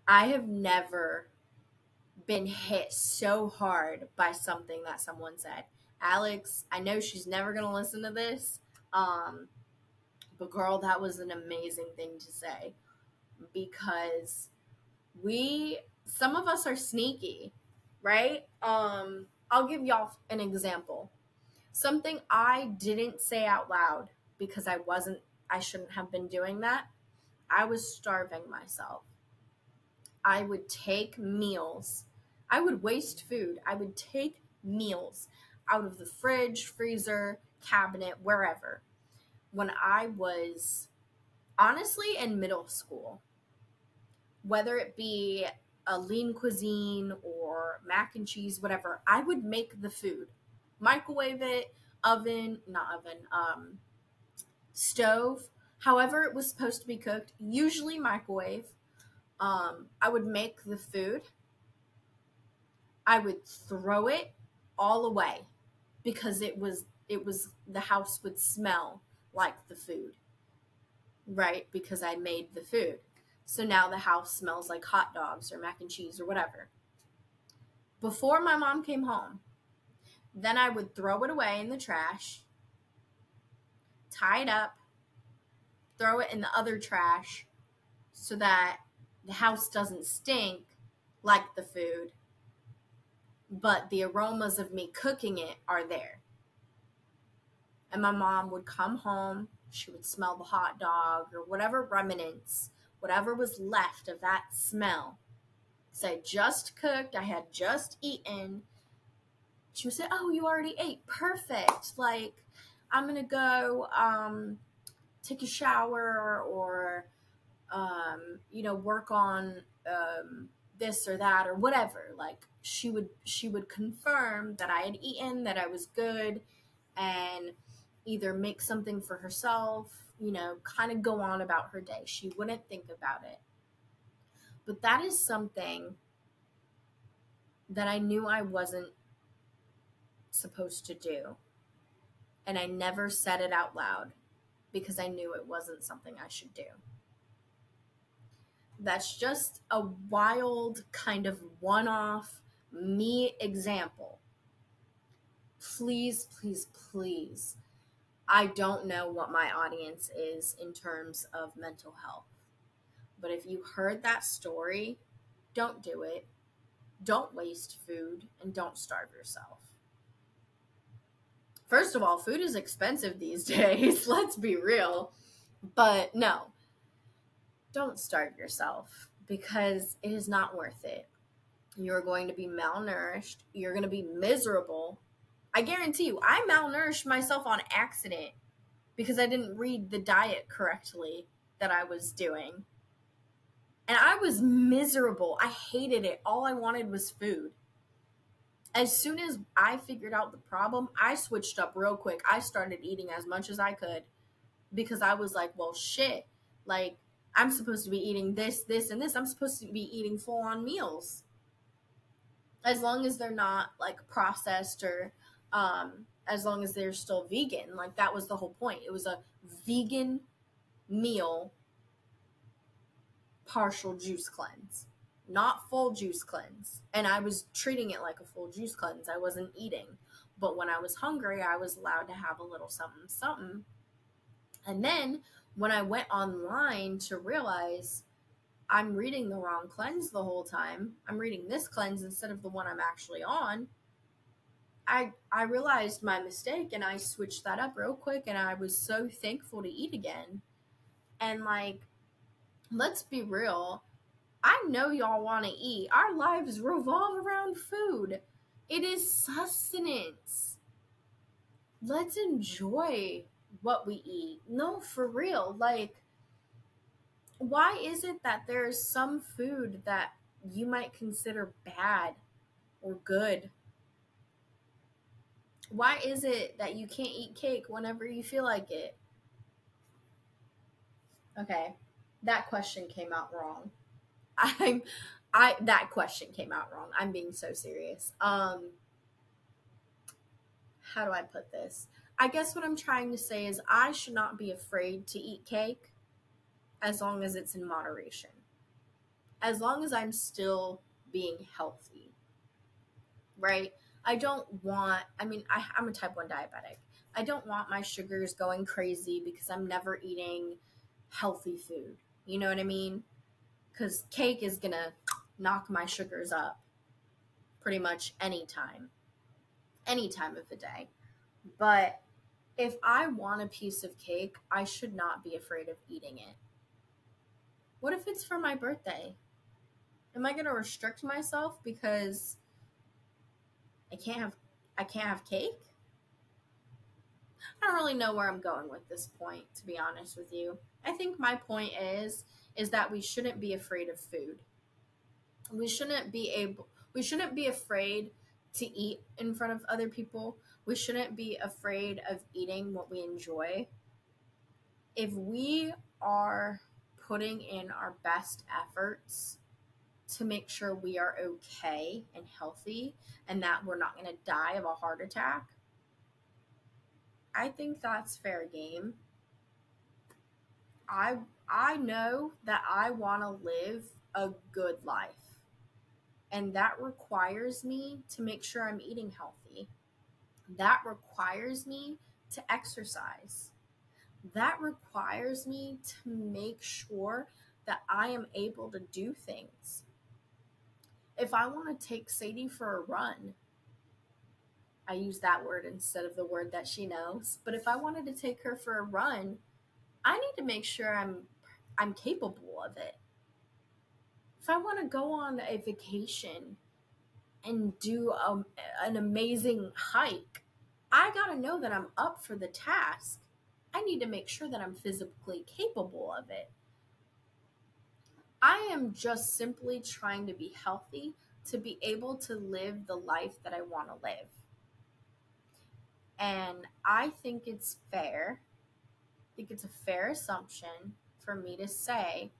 I have never been hit so hard by something that someone said. Alex, I know she's never going to listen to this, but girl, that was an amazing thing to say, because some of us are sneaky, right? I'll give y'all an example. Something I didn't say out loud because I shouldn't have been doing that. I was starving myself. I would take meals. I would waste food. I would take meals out of the fridge, freezer, cabinet, wherever. When I was honestly in middle school, whether it be a lean cuisine or mac and cheese, whatever, I would make the food, microwave it, stove, however it was supposed to be cooked, usually microwave. I would make the food. I would throw it all away because it was the house would smell like the food, right? Because I made the food. So now the house smells like hot dogs or mac and cheese or whatever. Before my mom came home, then I would throw it away in the trash, tie it up, throw it in the other trash so that the house doesn't stink like the food, but the aromas of me cooking it are there. And my mom would come home, she would smell the hot dog or whatever remnants, whatever was left of that smell. So I just cooked, I had just eaten. She would say, "Oh, you already ate, perfect. Like, I'm gonna go take a shower or work on this or that or whatever." Like, she would confirm that I had eaten, that I was good, and either make something for herself, kind of go on about her day. She wouldn't think about it. But that is something that I knew I wasn't supposed to do. And I never said it out loud because I knew it wasn't something I should do. That's just a wild kind of one-off me example. Please, please, please. I don't know what my audience is in terms of mental health. But if you heard that story, don't do it. Don't waste food and don't starve yourself. First of all, food is expensive these days. Let's be real. But no, don't starve yourself because it is not worth it. You're going to be malnourished. You're going to be miserable. I guarantee you, I malnourished myself on accident because I didn't read the diet correctly that I was doing. And I was miserable. I hated it. All I wanted was food. As soon as I figured out the problem, I switched up real quick. I started eating as much as I could because I was like, well, shit. Like, I'm supposed to be eating this, this, and this. I'm supposed to be eating full-on meals. As long as they're not, like, processed or as long as they're still vegan. Like, that was the whole point. It was a vegan meal, partial juice cleanse, not full juice cleanse. And I was treating it like a full juice cleanse. I wasn't eating. But when I was hungry, I was allowed to have a little something, something. And then when I went online to realize I'm reading the wrong cleanse the whole time, I'm reading this cleanse instead of the one I'm actually on, I realized my mistake and I switched that up real quick, and I was so thankful to eat again. And like, let's be real. I know y'all want to eat. Our lives revolve around food. It is sustenance. Let's enjoy what we eat. No, for real. Like, why is it that there's some food that you might consider bad or good? Why is it that you can't eat cake whenever you feel like it? Okay, that question came out wrong. That question came out wrong. I'm being so serious. How do I put this? I guess what I'm trying to say is I should not be afraid to eat cake as long as it's in moderation. as long as I'm still being healthy, right? I'm a type 1 diabetic. I don't want my sugars going crazy because I'm never eating healthy food. You know what I mean? Because cake is going to knock my sugars up pretty much any time of the day. But if I want a piece of cake, I should not be afraid of eating it. What if it's for my birthday? Am I going to restrict myself because I can't have cake? I don't really know where I'm going with this point, to be honest with you. I think my point is that we shouldn't be afraid of food. We shouldn't be afraid to eat in front of other people. We shouldn't be afraid of eating what we enjoy. If we are putting in our best efforts to make sure we are okay and healthy and that we're not going to die of a heart attack, I think that's fair game. I know that I want to live a good life. And that requires me to make sure I'm eating healthy. That requires me to exercise. That requires me to make sure that I am able to do things. If I want to take Sadie for a run, I use that word instead of the word that she knows. But if I wanted to take her for a run, I need to make sure I'm capable of it. If I want to go on a vacation and do an amazing hike, I got to know that I'm up for the task. I need to make sure that I'm physically capable of it. I am just simply trying to be healthy to be able to live the life that I want to live. And I think it's fair. I think it's a fair assumption for me to say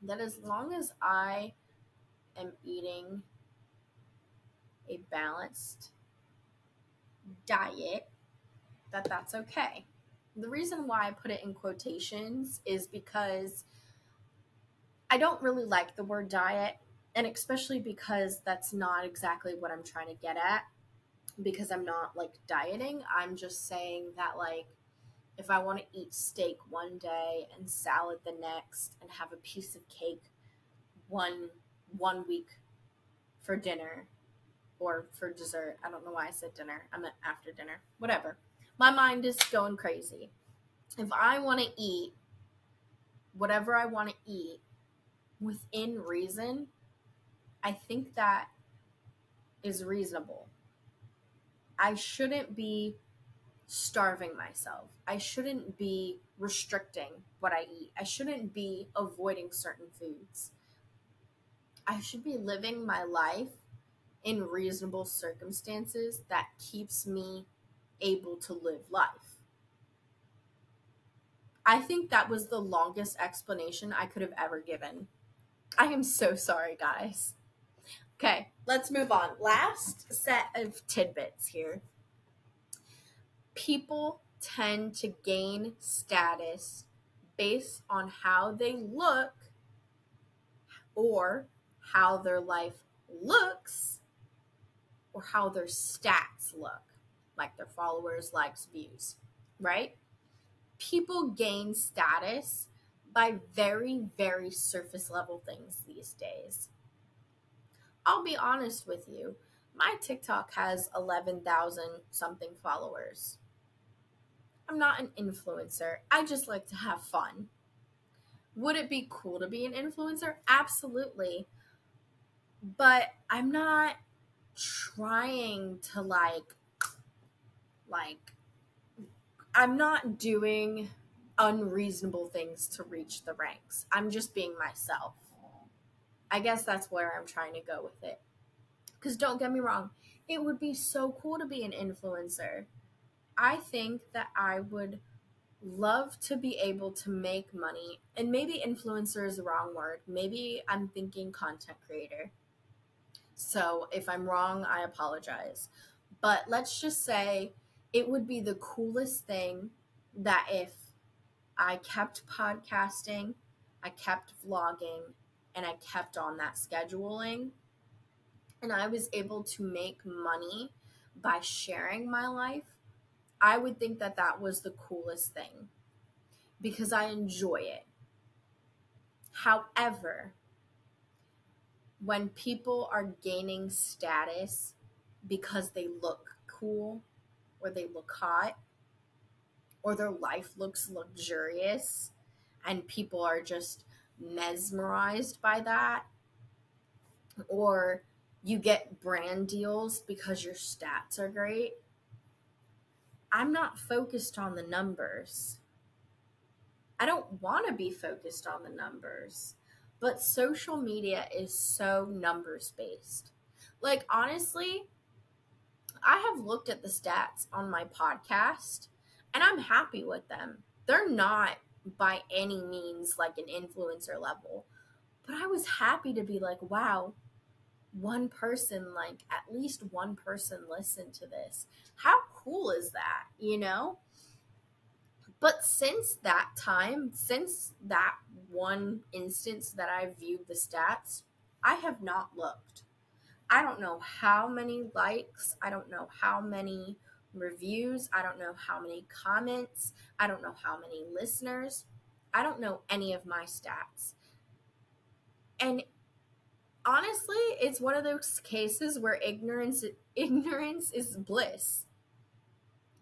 that as long as I am eating a balanced diet, that's okay. The reason why I put it in quotations is because I don't really like the word diet, and especially because that's not exactly what I'm trying to get at, because I'm not like dieting. I'm just saying that, like, if I want to eat steak one day and salad the next and have a piece of cake one week for dinner or for dessert. I don't know why I said dinner. I meant after dinner. Whatever. My mind is going crazy. If I want to eat whatever I want to eat within reason, I think that is reasonable. I shouldn't be starving myself. I shouldn't be restricting what I eat. I shouldn't be avoiding certain foods. I should be living my life in reasonable circumstances that keeps me able to live life. I think that was the longest explanation I could have ever given. I am so sorry, guys. Okay, let's move on. Last set of tidbits here. People tend to gain status based on how they look or how their life looks or how their stats look, like their followers, likes, views, right? People gain status by very, very surface level things these days. I'll be honest with you. My TikTok has 11,000 something followers. I'm not an influencer. I just like to have fun. Would it be cool to be an influencer? Absolutely. But I'm not trying to I'm not doing unreasonable things to reach the ranks. I'm just being myself. I guess that's where I'm trying to go with it. Because don't get me wrong, it would be so cool to be an influencer. I think that I would love to be able to make money. And maybe influencer is the wrong word. Maybe I'm thinking content creator. So if I'm wrong, I apologize. But let's just say it would be the coolest thing that if I kept podcasting, I kept vlogging, and I kept on that scheduling, and I was able to make money by sharing my life, I would think that that was the coolest thing because I enjoy it. However, when people are gaining status because they look cool or they look hot or their life looks luxurious and people are just mesmerized by that, or you get brand deals because your stats are great, I'm not focused on the numbers. I don't want to be focused on the numbers, but social media is so numbers based. Like, honestly, I have looked at the stats on my podcast and I'm happy with them. They're not by any means like an influencer level, but I was happy to be like, wow, one person, like at least one person listened to this. How cool is that, you know? But since that time, since that one instance that I viewed the stats, I have not looked. I don't know how many likes, I don't know how many reviews, I don't know how many comments, I don't know how many listeners. I don't know any of my stats. And honestly, it's one of those cases where ignorance is bliss.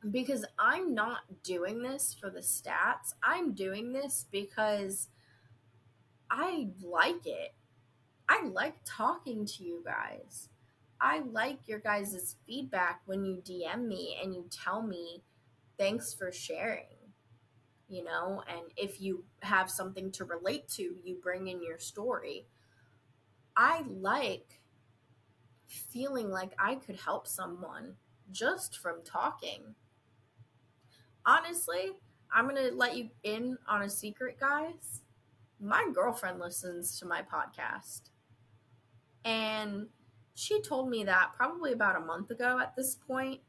Because I'm not doing this for the stats. I'm doing this because I like it. I like talking to you guys. I like your guys' feedback when you DM me and you tell me thanks for sharing, you know, and if you have something to relate to, you bring in your story. I like feeling like I could help someone just from talking. Honestly, I'm going to let you in on a secret, guys. My girlfriend listens to my podcast. And she told me that probably about a month ago at this point.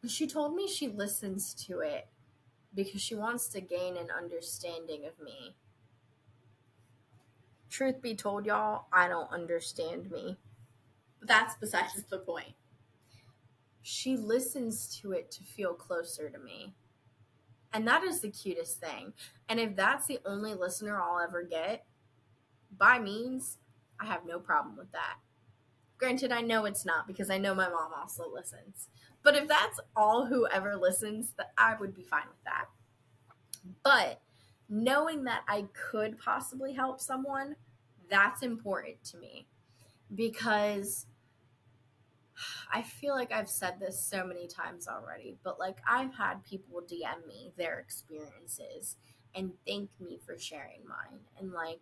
She told me she listens to it because she wants to gain an understanding of me. Truth be told, y'all, I don't understand me. But that's besides the point. She listens to it to feel closer to me. And that is the cutest thing. And if that's the only listener I'll ever get, by means, I have no problem with that. Granted, I know it's not because I know my mom also listens. But if that's all who ever listens, I would be fine with that. But knowing that I could possibly help someone, that's important to me. Because I feel like I've said this so many times already, but like I've had people DM me their experiences and thank me for sharing mine. And like,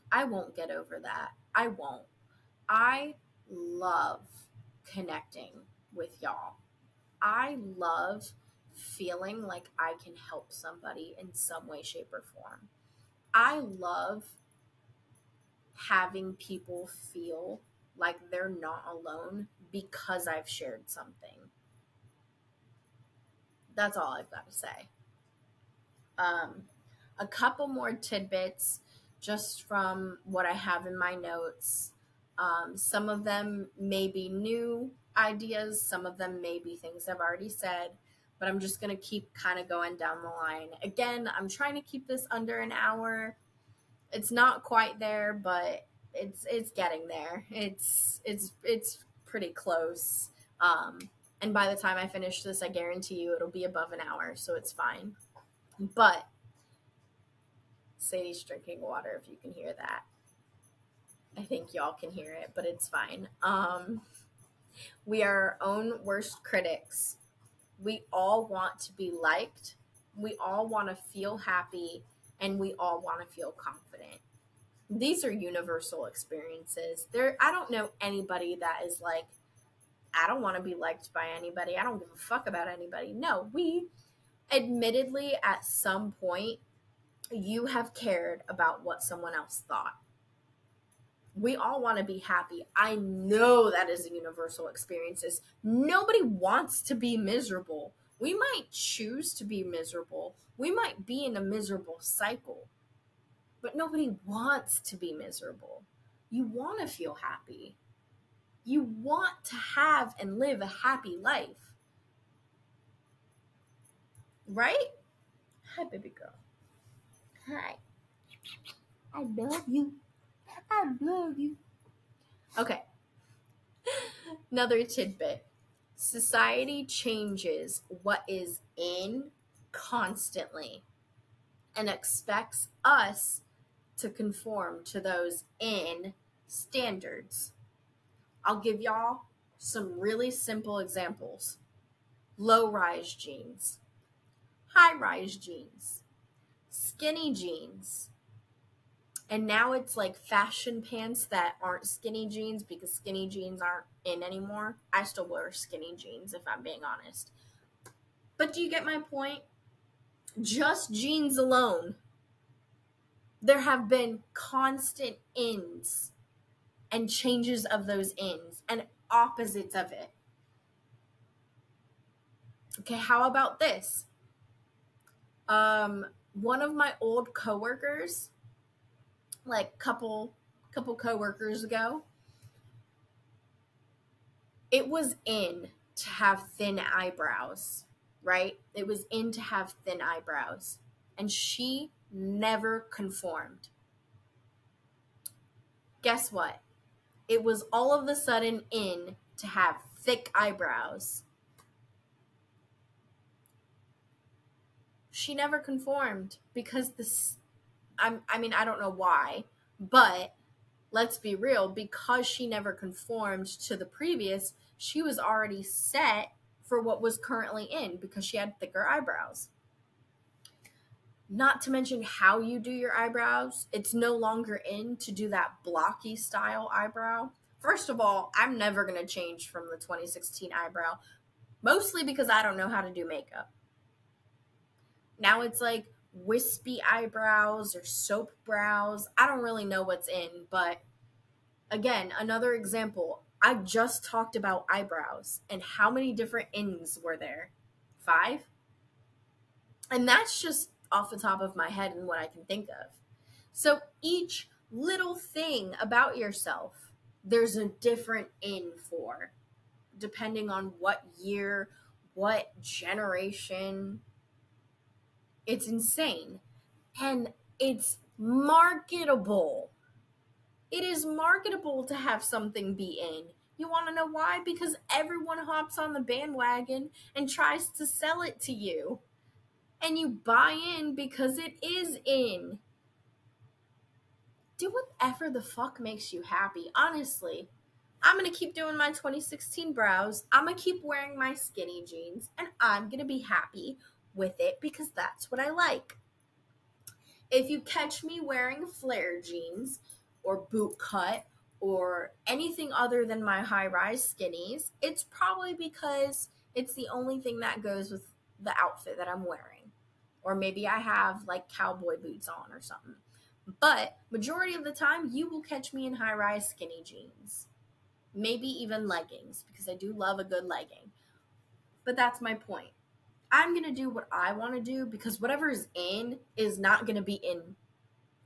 I won't get over that. I won't. I love connecting with y'all. I love feeling like I can help somebody in some way, shape, or form. I love having people feel like they're not alone because I've shared something. That's all I've got to say. A couple more tidbits just from what I have in my notes. Some of them may be new ideas, some of them may be things I've already said, but I'm just going to keep kind of going down the line. Again, I'm trying to keep this under an hour. It's not quite there, but it's getting there. It's pretty close. And by the time I finish this, I guarantee you it'll be above an hour, so it's fine. But Sadie's drinking water, if you can hear that. I think y'all can hear it, but it's fine. We are our own worst critics. We all want to be liked. We all want to feel happy, and we all want to feel confident. These are universal experiences. I don't know anybody that is like, I don't want to be liked by anybody. I don't give a fuck about anybody. No, we admittedly at some point, you have cared about what someone else thought. We all want to be happy. I know that is a universal experience. Nobody wants to be miserable. We might choose to be miserable. We might be in a miserable cycle. But nobody wants to be miserable. You want to feel happy. You want to have and live a happy life. Right? Hi, baby girl. Hi. I love you. I love you. Okay. Another tidbit. Society changes what is in constantly and expects us to conform to those in standards. I'll give y'all some really simple examples. Low-rise jeans, high-rise jeans, skinny jeans, and now it's like fashion pants that aren't skinny jeans because skinny jeans aren't in anymore. I still wear skinny jeans if I'm being honest. But do you get my point? Just jeans alone, there have been constant ins and changes of those ins and opposites of it. Okay, how about this? One of my old coworkers, like couple coworkers ago, it was in to have thin eyebrows, right? It was in to have thin eyebrows, and she never conformed. Guess what? It was all of a sudden in to have thick eyebrows. She never conformed because I don't know why, but let's be real, because she never conformed to the previous, she was already set for what was currently in because she had thicker eyebrows. Not to mention how you do your eyebrows. It's no longer in to do that blocky style eyebrow. First of all, I'm never going to change from the 2016 eyebrow, mostly because I don't know how to do makeup. Now it's like wispy eyebrows or soap brows. I don't really know what's in, but again, another example. I just talked about eyebrows and how many different ins were there? 5? And that's just off the top of my head and what I can think of. So each little thing about yourself, there's a different in for, depending on what year, what generation. It's insane. And it's marketable. It is marketable to have something be in. You want to know why? Because everyone hops on the bandwagon and tries to sell it to you. And you buy in because it is in. Do whatever the fuck makes you happy. Honestly, I'm going to keep doing my 2016 brows. I'm going to keep wearing my skinny jeans. And I'm going to be happy with it because that's what I like. If you catch me wearing flare jeans or boot cut or anything other than my high-rise skinnies, it's probably because it's the only thing that goes with the outfit that I'm wearing. Or maybe I have like cowboy boots on or something. But majority of the time, you will catch me in high-rise skinny jeans. Maybe even leggings, because I do love a good legging. But that's my point. I'm going to do what I want to do because whatever is in is not going to be in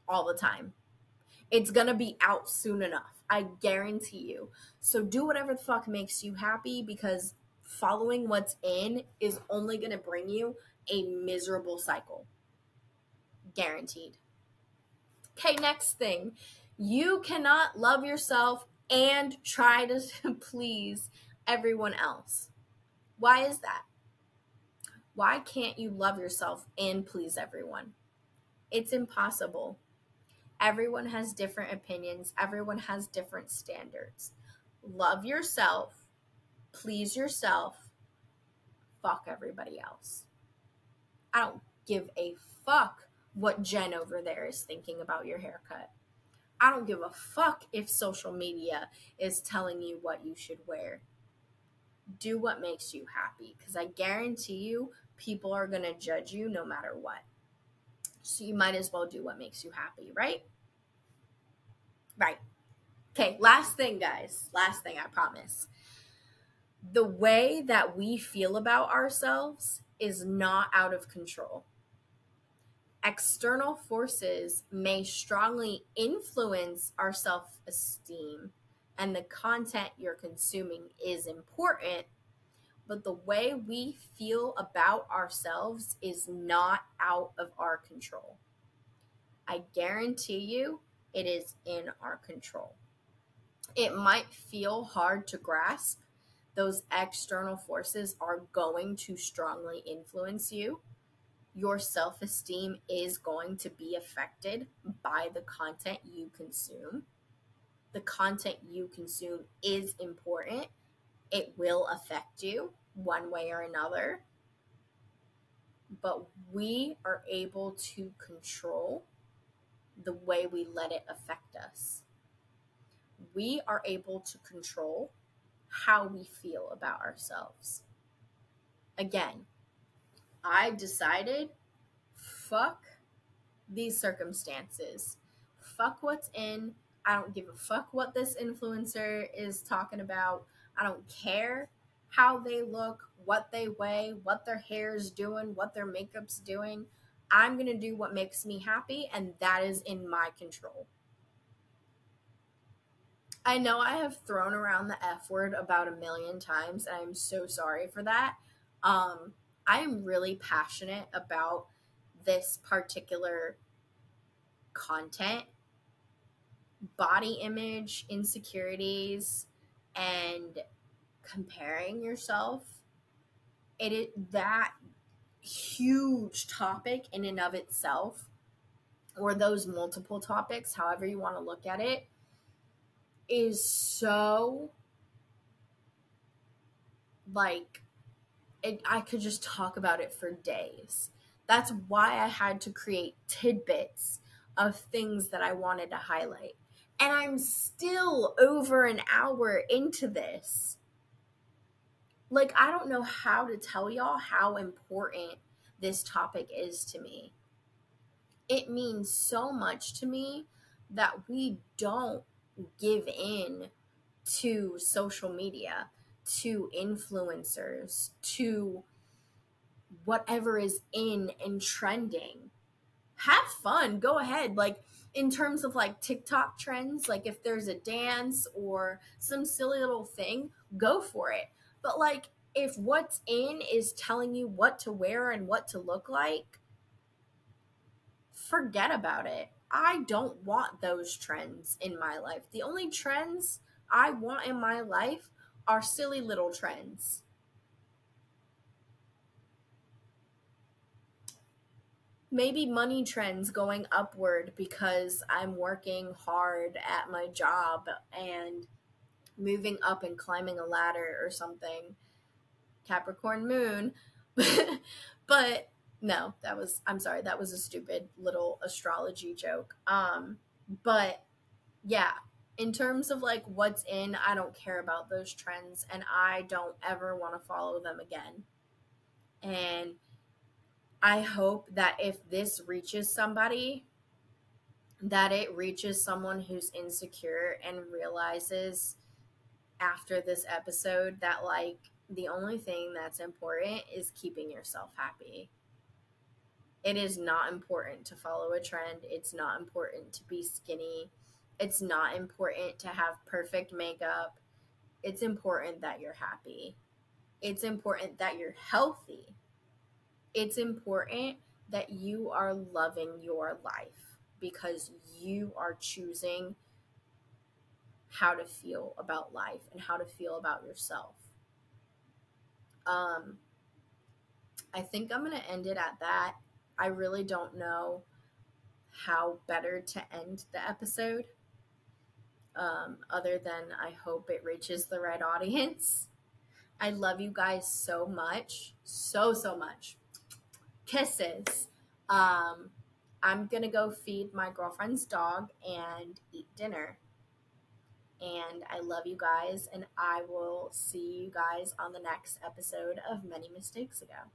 all the time. It's going to be out soon enough. I guarantee you. So do whatever the fuck makes you happy because following what's in is only going to bring you a miserable cycle. Guaranteed. Okay, next thing. You cannot love yourself and try to please everyone else. Why is that? Why can't you love yourself and please everyone? It's impossible. Everyone has different opinions. Everyone has different standards. Love yourself. Please yourself. Fuck everybody else. I don't give a fuck what Jen over there is thinking about your haircut. I don't give a fuck if social media is telling you what you should wear. Do what makes you happy because I guarantee you people are going to judge you no matter what. So you might as well do what makes you happy, right? Right. Okay, last thing, guys. Last thing, I promise. The way that we feel about ourselves is not out of control. External forces may strongly influence our self-esteem, and the content you're consuming is important, but the way we feel about ourselves is not out of our control. I guarantee you it is in our control. It might feel hard to grasp. Those external forces are going to strongly influence you. Your self-esteem is going to be affected by the content you consume. The content you consume is important. It will affect you one way or another. But we are able to control the way we let it affect us. We are able to control how we feel about ourselves. Again, I decided, fuck these circumstances. Fuck what's in. I don't give a fuck what this influencer is talking about. I don't care how they look, what they weigh, what their hair's doing, what their makeup's doing. I'm going to do what makes me happy, and that is in my control. I know I have thrown around the F word about 1,000,000 times, and I'm so sorry for that. I am really passionate about this particular content, body image, insecurities, and comparing yourself. It is that huge topic in and of itself, or those multiple topics, however you want to look at it, is so like I could just talk about it for days. That's why I had to create tidbits of things that I wanted to highlight. And I'm still over an hour into this. Like, I don't know how to tell y'all how important this topic is to me. It means so much to me that we don't give in to social media, to influencers, to whatever is in and trending. Have fun. Go ahead. Like, in terms of like TikTok trends, like if there's a dance or some silly little thing, go for it. But like, if what's in is telling you what to wear and what to look like, forget about it. I don't want those trends in my life. The only trends I want in my life are silly little trends. Maybe money trends going upward because I'm working hard at my job and moving up and climbing a ladder or something. Capricorn moon. But no, I'm sorry, that was a stupid little astrology joke. But yeah, in terms of like what's in, I don't care about those trends, and I don't ever want to follow them again. And I hope that if this reaches somebody, that it reaches someone who's insecure and realizes after this episode that like the only thing that's important is keeping yourself happy. It is not important to follow a trend. It's not important to be skinny. It's not important to have perfect makeup. It's important that you're happy. It's important that you're healthy. It's important that you are loving your life because you are choosing how to feel about life and how to feel about yourself. I think I'm going to end it at that. I really don't know how better to end the episode, other than I hope it reaches the right audience. I love you guys so much. So much. Kisses. I'm going to go feed my girlfriend's dog and eat dinner. And I love you guys, and I will see you guys on the next episode of Many Mistakes Ago.